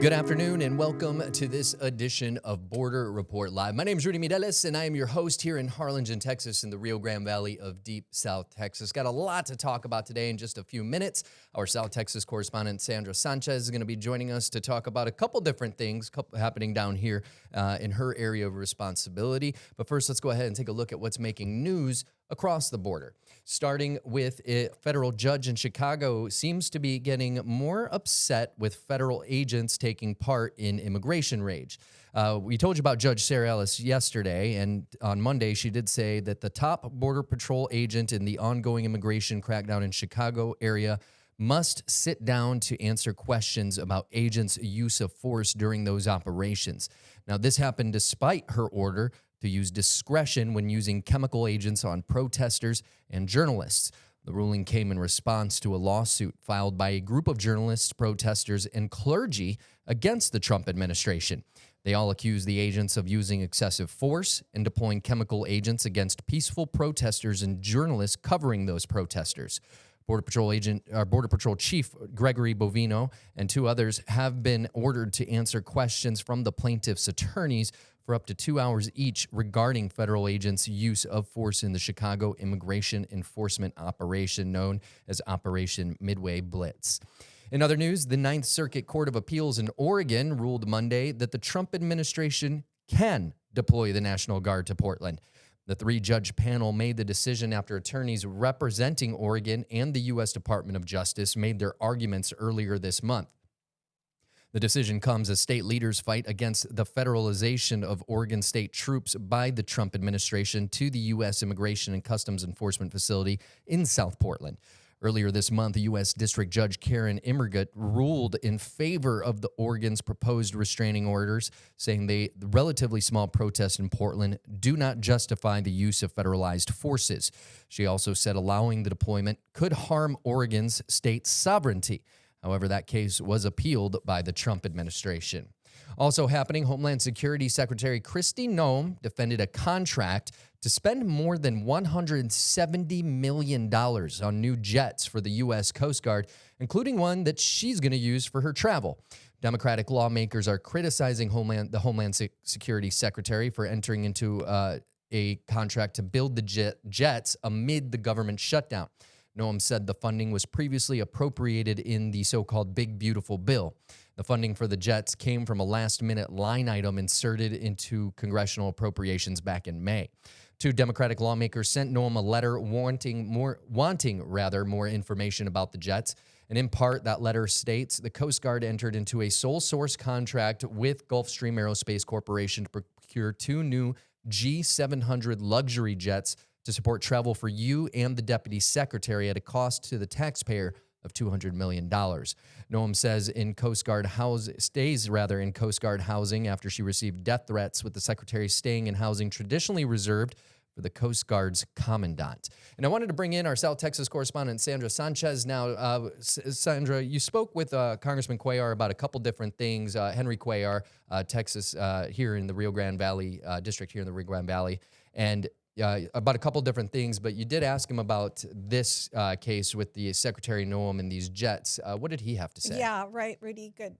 Good afternoon and welcome to this edition of Border Report Live. My name is Rudy Mireles and I am your host here in Harlingen, Texas in the Rio Grande Valley of deep South Texas. Got a lot to talk about today in just a few minutes. Our South Texas correspondent Sandra Sanchez is going to be joining us to talk about a couple different things happening down here in her area of responsibility. But first, let's go ahead and take a look at what's making news across the border. Starting with a federal judge in Chicago seems to be getting more upset with federal agents taking part in immigration raids. We told you about Judge Sarah Ellis yesterday, and on Monday she did say that the top Border Patrol agent in the ongoing immigration crackdown in Chicago area must sit down to answer questions about agents' use of force during those operations. Now, this happened despite her order to use discretion when using chemical agents on protesters and journalists. The ruling came in response to a lawsuit filed by a group of journalists, protesters, and clergy against the Trump administration. They all accuse the agents of using excessive force and deploying chemical agents against peaceful protesters and journalists covering those protesters. Border Patrol Chief Gregory Bovino and two others have been ordered to answer questions from the plaintiff's attorneys for up to 2 hours each regarding federal agents' use of force in the Chicago immigration enforcement operation known as Operation Midway Blitz. In other news, the Ninth Circuit Court of Appeals in Oregon ruled Monday that the Trump administration can deploy the National Guard to Portland. The three-judge panel made the decision after attorneys representing Oregon and the U.S. Department of Justice made their arguments earlier this month. The decision comes as state leaders fight against the federalization of Oregon state troops by the Trump administration to the U.S. Immigration and Customs Enforcement Facility in South Portland. Earlier this month, U.S. District Judge Karen Immergut ruled in favor of the Oregon's proposed restraining orders, saying the relatively small protests in Portland do not justify the use of federalized forces. She also said allowing the deployment could harm Oregon's state sovereignty. However, that case was appealed by the Trump administration. Also happening, Homeland Security Secretary Kristi Noem defended a contract to spend more than $170 million on new jets for the U.S. Coast Guard, including one that she's going to use for her travel. Democratic lawmakers are criticizing the Homeland Security Secretary for entering into a contract to build the jets amid the government shutdown. Noem said the funding was previously appropriated in the so-called Big Beautiful Bill. The funding for the jets came from a last-minute line item inserted into congressional appropriations back in May. Two Democratic lawmakers sent Noem a letter wanting more information about the jets. And in part, that letter states the Coast Guard entered into a sole source contract with Gulfstream Aerospace Corporation to procure two new G700 luxury jets to support travel for you and the deputy secretary at a cost to the taxpayer of $200 million. Noem says stays in Coast Guard housing after she received death threats, with the secretary staying in housing traditionally reserved for the Coast Guard's commandant. And I wanted to bring in our South Texas correspondent, Sandra Sanchez. Now, Sandra, you spoke with Congressman Cuellar about a couple different things. Henry Cuellar, Texas, here in the Rio Grande Valley, district here in the Rio Grande Valley, and about a couple different things, but you did ask him about this case with the Secretary Noem and these jets. What did he have to say? Yeah, right, Rudy. Good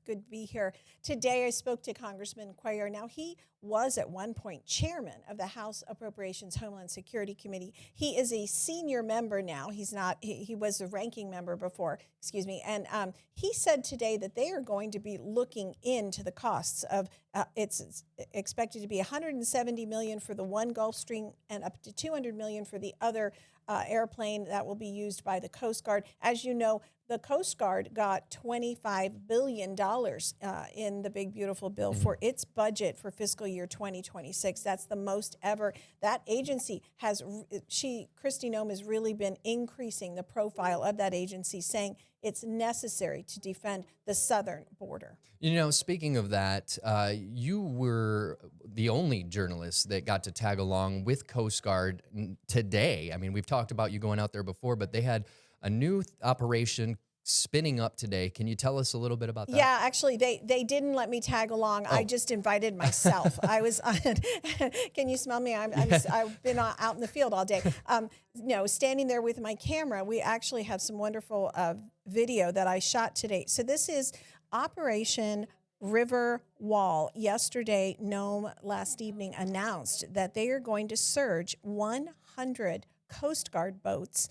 to be here. Today I spoke to Congressman Cuellar. Now, he was at one point chairman of the House Appropriations Homeland Security Committee. He is a senior member now. He's not, he was a ranking member before, and he said today that they are going to be looking into the costs of, it's expected to be $170 million for the one Gulfstream and up to $200 million for the other airplane that will be used by the Coast Guard. As you know, the Coast Guard got $25 billion in the Big Beautiful Bill for its budget for fiscal year 2026. That's the most ever. That agency Kristi Noem has really been increasing the profile of that agency, saying it's necessary to defend the southern border. You know, speaking of that, you were the only journalist that got to tag along with Coast Guard today. I mean, we've talked about you going out there before, but they had a new operation spinning up today. Can you tell us a little bit about that? Yeah, actually, they didn't let me tag along. I just invited myself. I was, can you smell me? I've been out in the field all day. Standing there with my camera. We actually have some wonderful video that I shot today. So this is Operation River Wall. Yesterday, Nome last evening announced that they are going to surge 100 Coast Guard boats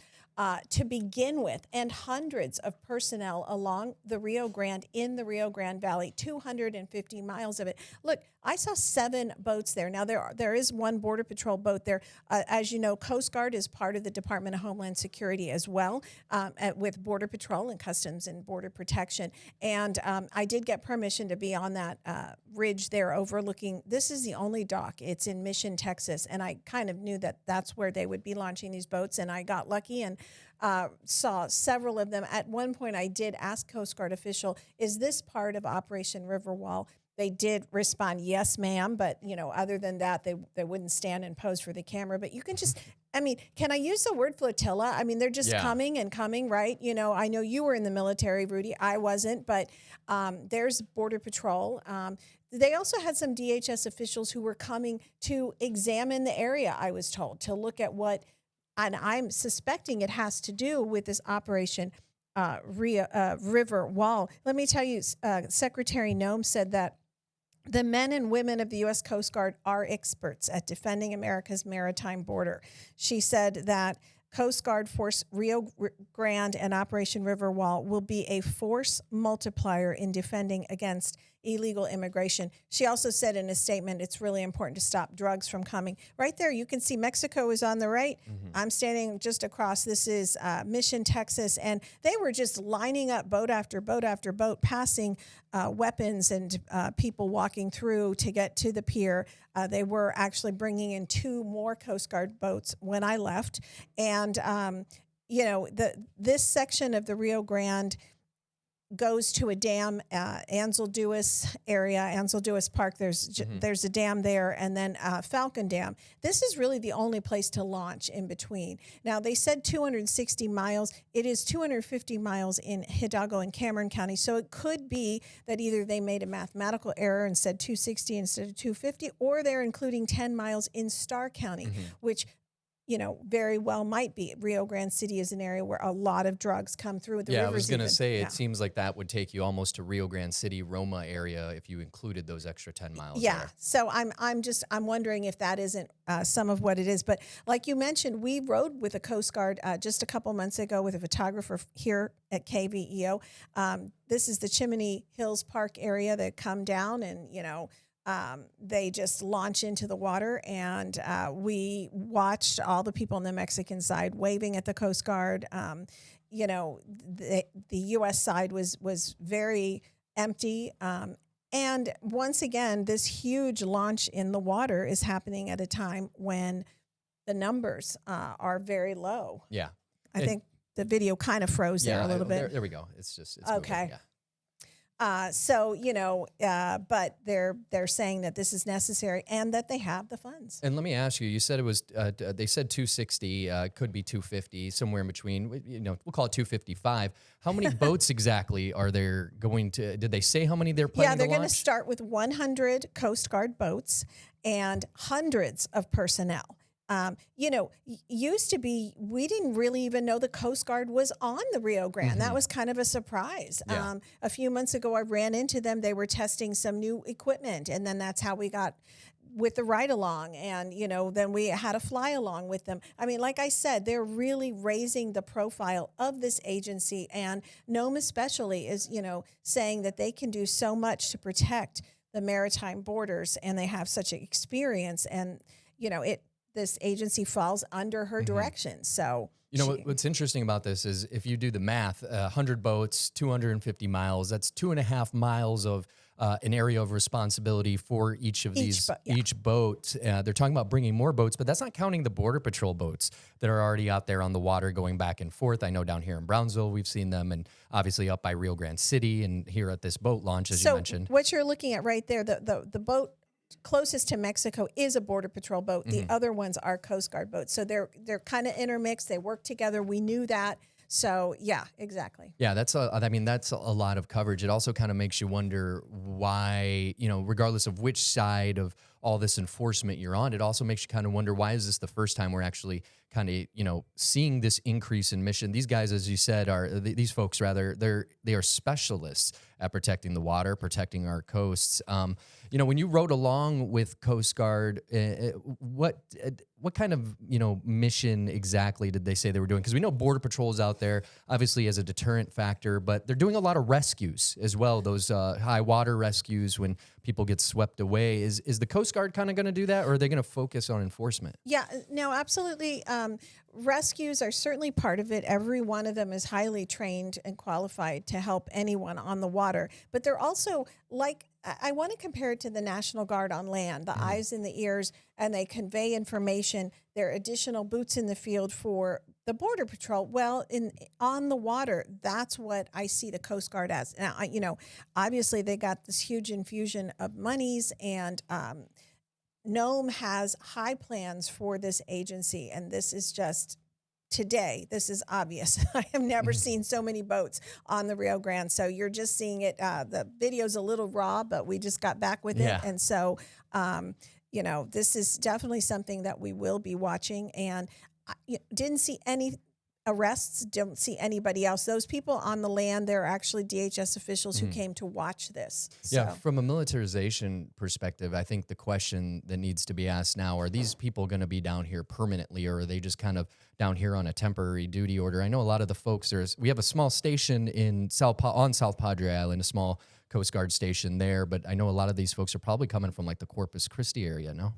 to begin with, and hundreds of personnel along the Rio Grande, in the Rio Grande Valley, 250 miles of it. Look, I saw 7 boats there. Now, there is one Border Patrol boat there. As you know, Coast Guard is part of the Department of Homeland Security as well, with Border Patrol and Customs and Border Protection. And I did get permission to be on that ridge there overlooking. This is the only dock. It's in Mission, Texas. And I kind of knew that that's where they would be launching these boats. And I got lucky and saw several of them. At one point, I did ask Coast Guard official, is this part of Operation Riverwall? They did respond, yes, ma'am. But, other than that, they wouldn't stand and pose for the camera. But you can just, can I use the word flotilla? They're just coming and coming, right? I know you were in the military, Rudy. I wasn't. But there's Border Patrol. They also had some DHS officials who were coming to examine the area, I was told, to look at what, and I'm suspecting it has to do with this Operation River Wall. Let me tell you, Secretary Nome said that the men and women of the U.S. Coast Guard are experts at defending America's maritime border. She said that Coast Guard Force Rio Grande and Operation River Wall will be a force multiplier in defending against illegal immigration. She also said in a statement, it's really important to stop drugs from coming. Right there, you can see Mexico is on the right. Mm-hmm. I'm standing just across. This is Mission, Texas, and they were just lining up boat after boat after boat, passing weapons and people walking through to get to the pier. They were actually bringing in 2 more Coast Guard boats when I left. And, this section of the Rio Grande goes to a dam, Ansel Dewis area, Ansel Dewis Park. There's a dam there, and then Falcon Dam. This is really the only place to launch in between. Now, they said 260 miles. It is 250 miles in Hidalgo and Cameron County, so it could be that either they made a mathematical error and said 260 instead of 250, or they're including 10 miles in Starr County, which very well might be. Rio Grande City is an area where a lot of drugs come through. The I was going to say, it seems like that would take you almost to Rio Grande City, Roma area if you included those extra 10 miles. Yeah. There. So I'm wondering if that isn't some of what it is. But like you mentioned, we rode with the Coast Guard just a couple months ago with a photographer here at KVEO. This is the Chimney Hills Park area that come down and, they just launch into the water, and we watched all the people on the Mexican side waving at the Coast Guard. The U.S. side was very empty. And once again, this huge launch in the water is happening at a time when the numbers are very low. Yeah. I think the video kind of froze there a little bit. There we go. It's okay. Moving, yeah. But they're saying that this is necessary and that they have the funds. And let me ask you, you said it was, they said 260, could be 250, somewhere in between, we'll call it 255. How many boats exactly are there going to, did they say how many they're planning to launch? Yeah, they're going to start with 100 Coast Guard boats and hundreds of personnel. Used to be, we didn't really even know the Coast Guard was on the Rio Grande. Mm-hmm. That was kind of a surprise. Yeah. A few months ago, I ran into them. They were testing some new equipment, and then that's how we got with the ride-along, and, then we had a fly-along with them. Like I said, they're really raising the profile of this agency, and Nome especially is, saying that they can do so much to protect the maritime borders, and they have such experience, and, this agency falls under her direction. So, what's interesting about this is if you do the math, 100 boats, 250 miles, that's 2.5 miles of an area of responsibility for each boat. They're talking about bringing more boats, but that's not counting the Border Patrol boats that are already out there on the water going back and forth. I know down here in Brownsville, we've seen them, and obviously up by Rio Grande City and here at this boat launch, as you mentioned. So what you're looking at right there, the boat closest to Mexico is a Border Patrol boat. The other ones are Coast Guard boats. So they're kind of intermixed. They work together. We knew that. So yeah, exactly. Yeah, that's a lot of coverage. It also kind of makes you wonder why, regardless of which side of all this enforcement you're on, it also makes you kind of wonder, why is this the first time we're actually kind of, seeing this increase in mission? These guys, as you said, these folks rather, they are specialists at protecting the water, protecting our coasts. When you rode along with Coast Guard, what kind of, mission exactly did they say they were doing? Because we know Border Patrol's out there, obviously, as a deterrent factor, but they're doing a lot of rescues as well, those high water rescues when people get swept away. Is the Coast Guard kind of going to do that, or are they going to focus on enforcement? Yeah, no, absolutely. Rescues are certainly part of it. Every one of them is highly trained and qualified to help anyone on the water. But they're also I want to compare it to the National Guard on land, the eyes and the ears, and they convey information. They're additional boots in the field for the Border Patrol. Well, on the water, that's what I see the Coast Guard as. Now, obviously they got this huge infusion of monies, and NOAA has high plans for this agency, and this is just today. This is obvious. I have never seen so many boats on the Rio Grande. So you're just seeing it. The video's a little raw, but we just got back with it. And so, this is definitely something that we will be watching. And I didn't see any arrests, don't see anybody else. Those people on the land, they're actually DHS officials who came to watch this. Yeah, from a militarization perspective, I think the question that needs to be asked now, are these people going to be down here permanently, or are they just kind of down here on a temporary duty order? I know a lot of the folks, we have a small station on South Padre Island, a small Coast Guard station there, but I know a lot of these folks are probably coming from like the Corpus Christi area, no?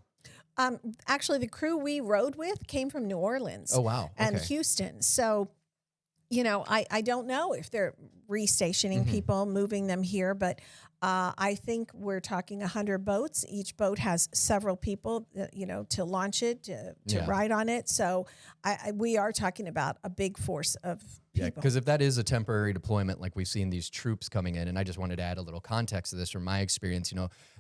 Actually, the crew we rode with came from New Orleans. Oh, wow. And Houston. So, I don't know if they're restationing people, moving them here, but I think we're talking 100 boats. Each boat has several people, to launch it, to ride on it. So we are talking about a big force of people. Yeah, because if that is a temporary deployment, like we've seen these troops coming in, and I just wanted to add a little context to this from my experience,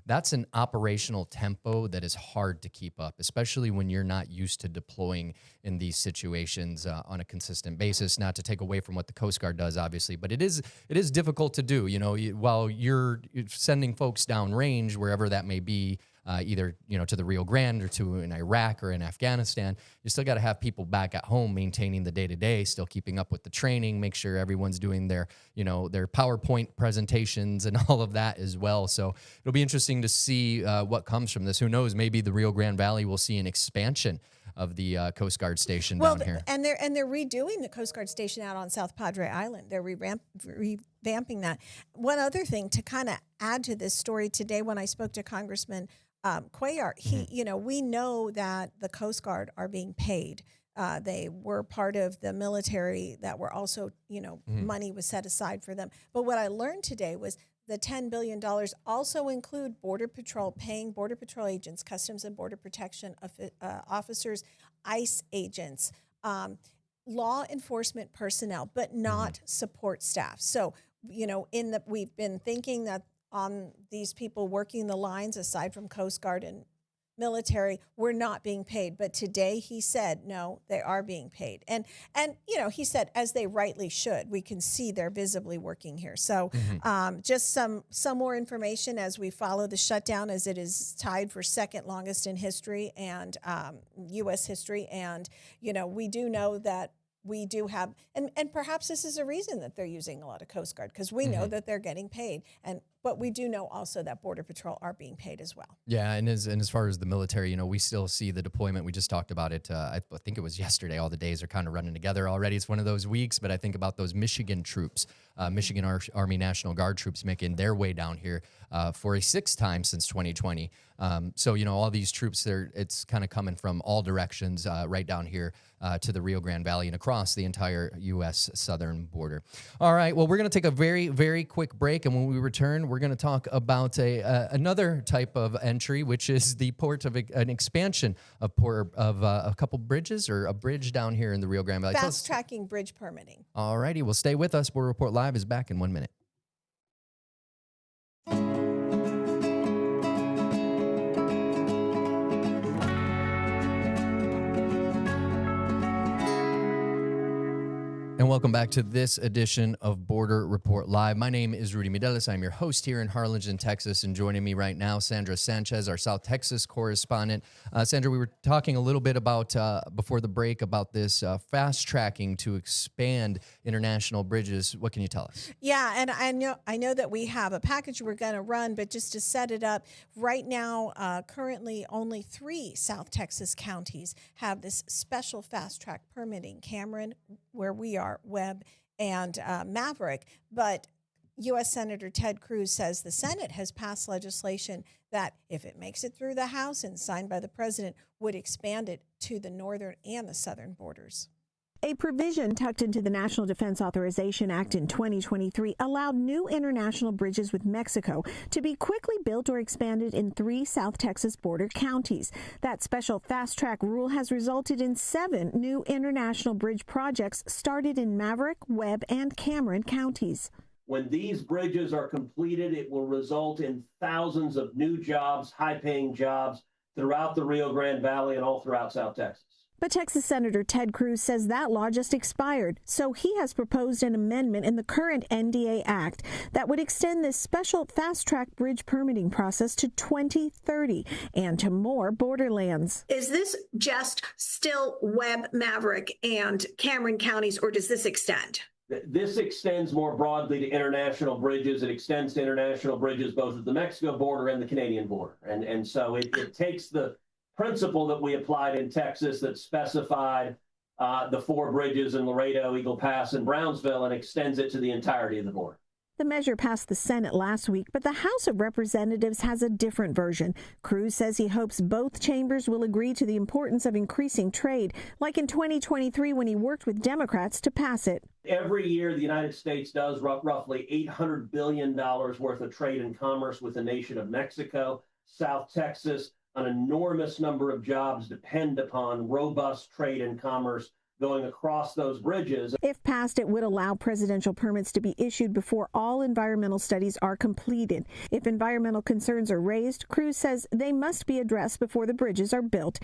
that's an operational tempo that is hard to keep up, especially when you're not used to deploying in these situations on a consistent basis. Not to take away from what the Coast Guard does, obviously, but it is difficult to do. While you're sending folks downrange, wherever that may be, either to the Rio Grande or to in Iraq or in Afghanistan, you still got to have people back at home maintaining the day-to-day, still keeping up with the training, make sure everyone's doing their their PowerPoint presentations and all of that as well. So it'll be interesting to see what comes from this. Who knows? Maybe the Rio Grande Valley will see an expansion of the Coast Guard station down here. And they're redoing the Coast Guard station out on South Padre Island. They're revamping that. One other thing to kind of add to this story today, when I spoke to Congressman Cuellar, we know that the Coast Guard are being paid. They were part of the military that were also, money was set aside for them. But what I learned today was the $10 billion also include Border Patrol, paying Border Patrol agents, Customs and Border Protection officers, ICE agents, law enforcement personnel, but not support staff. So, we've been thinking that on these people working the lines, aside from Coast Guard and military, were not being paid. But today he said, no, they are being paid. And he said, as they rightly should. We can see they're visibly working here. So just some more information as we follow the shutdown, as it is tied for second longest in history and U.S. history. And, we do know that we do have, and perhaps this is a reason that they're using a lot of Coast Guard, because we know that they're getting paid. But we do know also that Border Patrol are being paid as well. Yeah, and as far as the military, we still see the deployment. We just talked about it. I think it was yesterday. All the days are kind of running together already. It's one of those weeks, but I think about those Michigan troops, Michigan Army National Guard troops making their way down here for a sixth time since 2020. So, all these troops, it's kind of coming from all directions right down here to the Rio Grande Valley and across the entire U.S. southern border. All right, well, we're going to take a very, very quick break, and when we return, we're going to talk about another type of entry, which is the port of an expansion of a couple bridges, or a bridge down here in the Rio Grande Valley. Fast-tracking bridge permitting. All righty, well, stay with us. Border Report Live is back in 1 minute. And welcome back to this edition of Border Report Live. My name is Rudy Mideles. I'm your host here in Harlingen, Texas, and joining me right now, Sandra Sanchez, our South Texas correspondent. Sandra, we were talking a little bit about, before the break, about this fast tracking to expand international bridges. What can you tell us? Yeah, and I know that we have a package we're going to run, but just to set it up, right now, currently only 3 South Texas counties have this special fast track permitting: Cameron, where we are, Webb, and Maverick. But U.S. Senator Ted Cruz says the Senate has passed legislation that, if it makes it through the House and signed by the president, would expand it to the northern and the southern borders. A provision tucked into the National Defense Authorization Act in 2023 allowed new international bridges with Mexico to be quickly built or expanded in 3 South Texas border counties. That special fast-track rule has resulted in 7 new international bridge projects started in Maverick, Webb, and Cameron counties. When these bridges are completed, it will result in thousands of new jobs, high-paying jobs throughout the Rio Grande Valley and all throughout South Texas. But Texas Senator Ted Cruz says that law just expired, so he has proposed an amendment in the current NDA Act that would extend this special fast-track bridge permitting process to 2030 and to more borderlands. Is this just still Webb, Maverick, and Cameron counties, or does this extend? This extends more broadly to international bridges. It extends to international bridges both at the Mexico border and the Canadian border. And so it takes the principle that we applied in Texas that specified the 4 bridges in Laredo, Eagle Pass, and Brownsville, and extends it to the entirety of the border. The measure passed the Senate last week, but the House of Representatives has a different version. Cruz says he hopes both chambers will agree to the importance of increasing trade, like in 2023 when he worked with Democrats to pass it. Every year, the United States does roughly $800 billion worth of trade and commerce with the nation of Mexico. South Texas, an enormous number of jobs depend upon robust trade and commerce going across those bridges. If passed, it would allow presidential permits to be issued before all environmental studies are completed. If environmental concerns are raised, Cruz says they must be addressed before the bridges are built.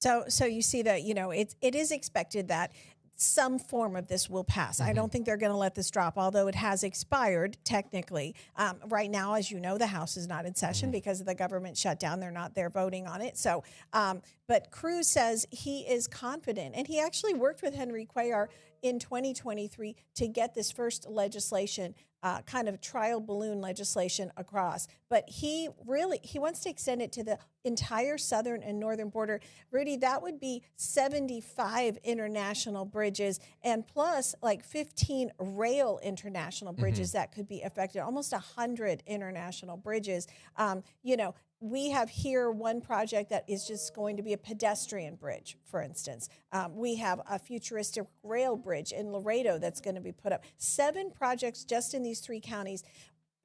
So you see that, it is expected that some form of this will pass. I don't think they're going to let this drop, although it has expired technically. Right now, as you know, the House is not in session because of the government shutdown. They're not there voting on it. So, but Cruz says he is confident, and he actually worked with Henry Cuellar in 2023 to get this first legislation, kind of trial balloon legislation across. But he wants to extend it to the entire southern and northern border. Rudy, that would be 75 international bridges and plus like 15 rail international bridges that could be affected, almost 100 international bridges. We have here one project that is just going to be a pedestrian bridge, for instance. We have a futuristic rail bridge in Laredo that's going to be put up. 7 projects just in these 3 counties.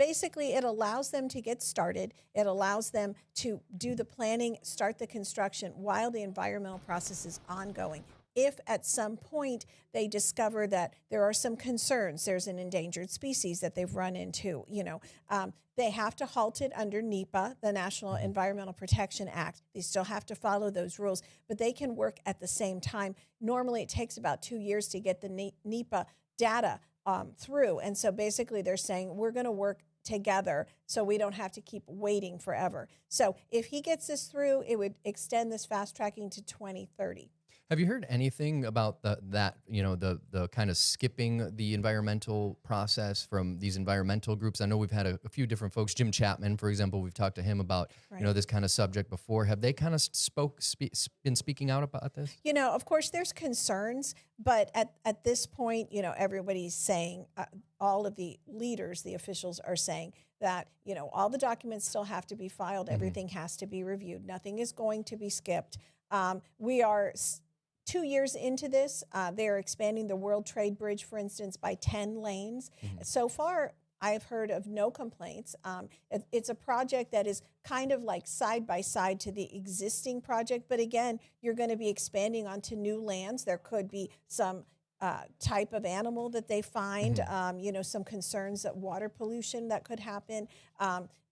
Basically, it allows them to get started. It allows them to do the planning, start the construction while the environmental process is ongoing. If at some point they discover that there are some concerns, there's an endangered species that they've run into, they have to halt it under NEPA, the National Environmental Protection Act. They still have to follow those rules, but they can work at the same time. Normally, it takes about 2 years to get the NEPA data through. And so basically they're saying we're going to work together so we don't have to keep waiting forever. So if he gets this through, it would extend this fast tracking to 2030. Have you heard anything about the kind of skipping the environmental process from these environmental groups? I know we've had a few different folks. Jim Chapman, for example, we've talked to him about this kind of subject before. Have they kind of been speaking out about this? Of course, there's concerns, but at this point, everybody's saying, all of the leaders, the officials are saying that, all the documents still have to be filed. Everything has to be reviewed. Nothing is going to be skipped. We are 2 years into this. They're expanding the World Trade Bridge, for instance, by 10 lanes. So far, I've heard of no complaints. It's a project that is kind of like side by side to the existing project. But again, you're going to be expanding onto new lands. There could be some type of animal that they find, some concerns that water pollution that could happen.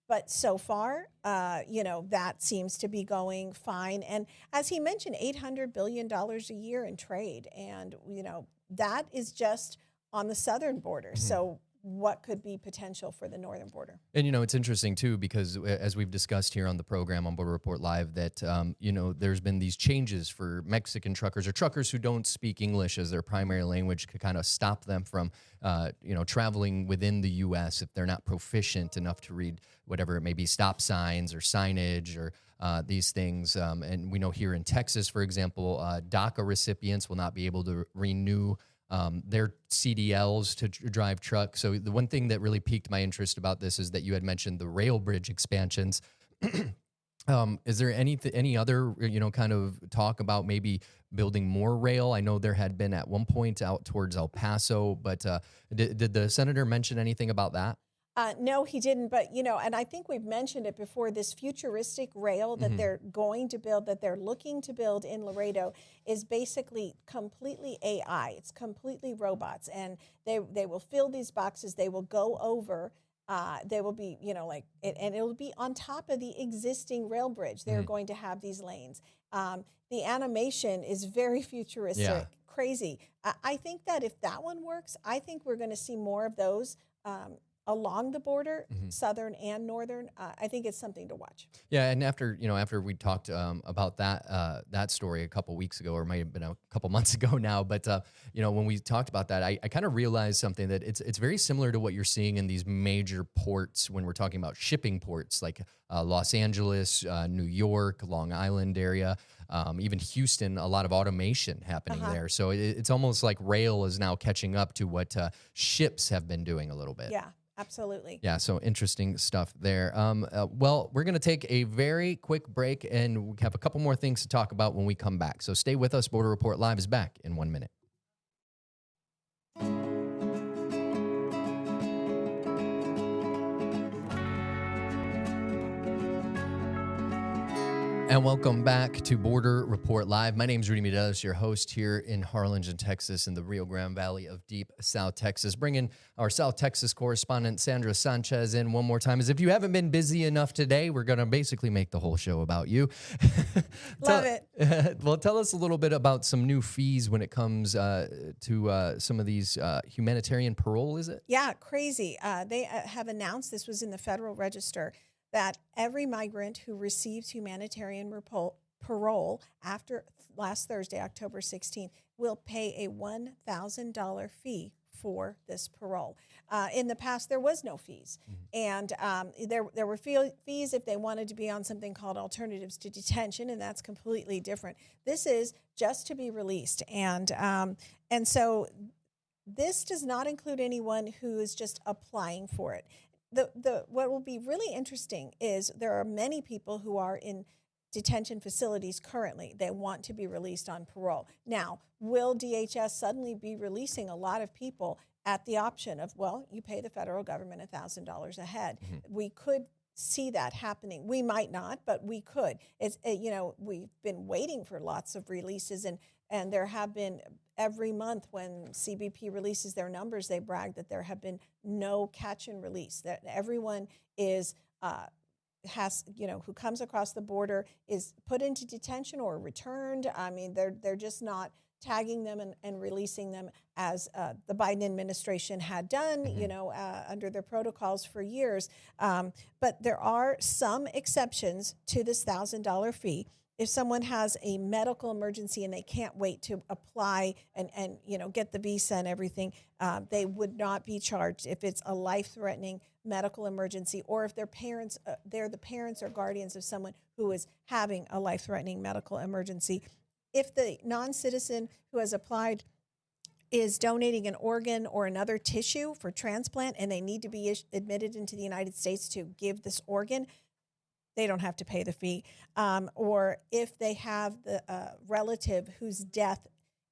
But so far, that seems to be going fine. And as he mentioned, $800 billion a year in trade. And, that is just on the southern border. Mm-hmm. So what could be potential for the northern border? And, it's interesting, too, because as we've discussed here on the program on Border Report Live, that, there's been these changes for Mexican truckers or truckers who don't speak English as their primary language to kind of stop them from, traveling within the U.S. if they're not proficient enough to read whatever it may be, stop signs or signage or these things. And we know here in Texas, for example, DACA recipients will not be able to renew their CDLs to drive trucks. So the one thing that really piqued my interest about this is that you had mentioned the rail bridge expansions. Is there any other, kind of talk about maybe building more rail? I know there had been at one point out towards El Paso, but did the senator mention anything about that? No, he didn't. But, and I think we've mentioned it before, this futuristic rail that they're going to build, that they're looking to build in Laredo is basically completely AI. It's completely robots. And they will fill these boxes. They will go over. They will be, and it'll be on top of the existing rail bridge. They're going to have these lanes. The animation is very futuristic, crazy. I think that if that one works, I think we're going to see more of those along the border, southern and northern. I think it's something to watch. Yeah, and after we talked about that story a couple weeks ago, or might have been a couple months ago now, but when we talked about that, I kind of realized something, that it's very similar to what you're seeing in these major ports when we're talking about shipping ports like Los Angeles, New York, Long Island area, even Houston. A lot of automation happening there, so it's almost like rail is now catching up to what ships have been doing a little bit. Yeah. Absolutely. Yeah, so interesting stuff there. Well, we're going to take a very quick break, and we have a couple more things to talk about when we come back. So stay with us. Border Report Live is back in 1 minute. And welcome back to Border Report Live. My name is Rudy Mideles, your host here in Harlingen, Texas, in the Rio Grande Valley of deep South Texas. Bringing our South Texas correspondent, Sandra Sanchez, in one more time. As if you haven't been busy enough today, we're going to basically make the whole show about you. Love it. Well, tell us a little bit about some new fees when it comes to some of these humanitarian parole, is it? Yeah, crazy. They have announced, this was in the Federal Register, that every migrant who receives humanitarian parole after last Thursday, October 16th, will pay a $1,000 fee for this parole. In the past, there was no fees. And there were fees if they wanted to be on something called alternatives to detention, and that's completely different. This is just to be released. And so this does not include anyone who is just applying for it. What will be really interesting is there are many people who are in detention facilities currently. They want to be released on parole. Now, will DHS suddenly be releasing a lot of people at the option of, well, you pay the federal government $1,000 a head? We could see that happening. We might not, but we could. It's we've been waiting for lots of releases, and there have been every month when CBP releases their numbers, they brag that there have been no catch and release, that everyone is who comes across the border is put into detention or returned. I mean, they're just not tagging them and releasing them as the Biden administration had done, under their protocols for years. But there are some exceptions to this $1,000 fee. If someone has a medical emergency and they can't wait to apply and get the visa and everything, they would not be charged if it's a life-threatening medical emergency, or if their parents, they're the parents or guardians of someone who is having a life-threatening medical emergency. If the non-citizen who has applied is donating an organ or another tissue for transplant and they need to be admitted into the United States to give this organ, they don't have to pay the fee. Or if they have the relative whose death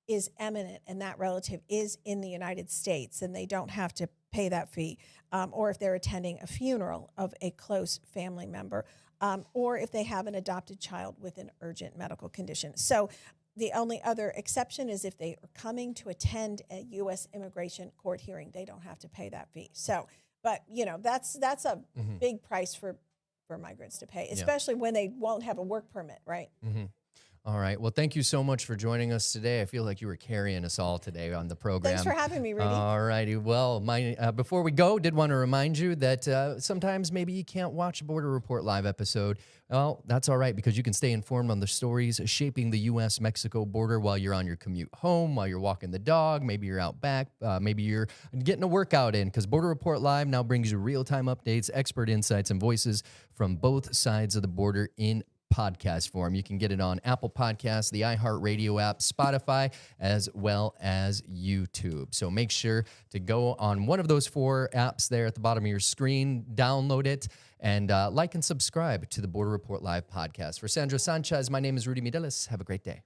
is imminent and that relative is in the United States, then they don't have to pay that fee. Or if they're attending a funeral of a close family member, or if they have an adopted child with an urgent medical condition. So the only other exception is if they are coming to attend a U.S. immigration court hearing, they don't have to pay that fee. So But that's a big price for migrants to pay, especially when they won't have a work permit, right? All right. Well, thank you so much for joining us today. I feel like you were carrying us all today on the program. Thanks for having me, Rudy. All righty. Well, before we go, did want to remind you that sometimes maybe you can't watch a Border Report Live episode. Well, that's all right, because you can stay informed on the stories shaping the U.S.-Mexico border while you're on your commute home, while you're walking the dog, maybe you're out back, maybe you're getting a workout in, because Border Report Live now brings you real-time updates, expert insights, and voices from both sides of the border in podcast form. You can get it on Apple Podcasts, the iHeartRadio app, Spotify, as well as YouTube. So make sure to go on one of those 4 apps there at the bottom of your screen, download it, and like and subscribe to the Border Report Live podcast. For Sandra Sanchez, my name is Rudy Mideles. Have a great day.